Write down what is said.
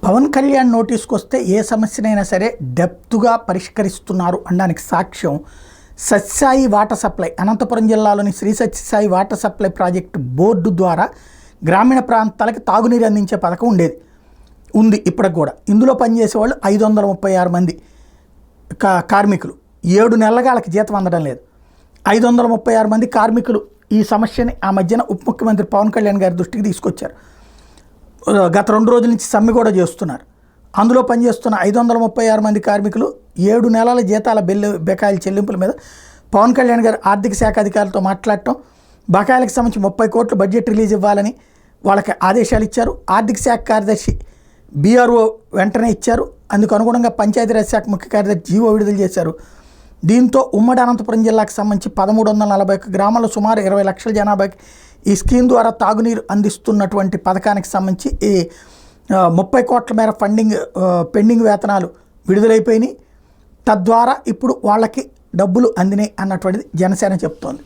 పవన్ కళ్యాణ్ నోటీస్కి వస్తే ఏ సమస్యనైనా సరే డెప్త్గా పరిష్కరిస్తున్నారు అనడానికి సాక్ష్యం సత్యసాయి వాటర్ సప్లై అనంతపురం జిల్లాలోని Sri Sathya Sai water supply project board ద్వారా గ్రామీణ ప్రాంతాలకు తాగునీరు అందించే పథకం ఉంది ఇప్పటికి కూడా. ఇందులో పనిచేసే వాళ్ళు 536 మంది కార్మికులు. 7 నెలలుగా వాళ్ళకి జీతం అందడం లేదు. 536 మంది కార్మికులు ఈ సమస్యని ఆ మధ్యన ఉప ముఖ్యమంత్రి పవన్ కళ్యాణ్ గారి దృష్టికి తీసుకొచ్చారు. గత 2 రోజుల నుంచి సమ్మె కూడా చేస్తున్నారు. అందులో పనిచేస్తున్న 536 మంది కార్మికులు 7 నెలల జీతాల బకాయిల చెల్లింపుల మీద పవన్ కళ్యాణ్ గారు ఆర్థిక శాఖ అధికారులతో మాట్లాడటం, బకాయిలకు సంబంధించి 30 కోట్ల బడ్జెట్ రిలీజ్ ఇవ్వాలని వాళ్ళకి ఆదేశాలు ఇచ్చారు. ఆర్థిక శాఖ కార్యదర్శి బీఆర్ఓ వెంటనే ఇచ్చారు. అందుకు అనుగుణంగా పంచాయతీరాజ్ శాఖ ముఖ్య కార్యదర్శి జీవో విడుదల చేశారు. దీంతో ఉమ్మడి అనంతపురం జిల్లాకు సంబంధించి 1341 గ్రామాల్లో సుమారు 20 లక్షల జనాభాకి ఈ స్కీమ్ ద్వారా తాగునీరు అందిస్తున్నటువంటి పథకానికి సంబంధించి ఈ 30 కోట్ల మేర పెండింగ్ వేతనాలు విడుదలైపోయినాయి. తద్వారా ఇప్పుడు వాళ్ళకి డబ్బులు అందినాయి అన్నటువంటిది జనసేన చెప్తోంది.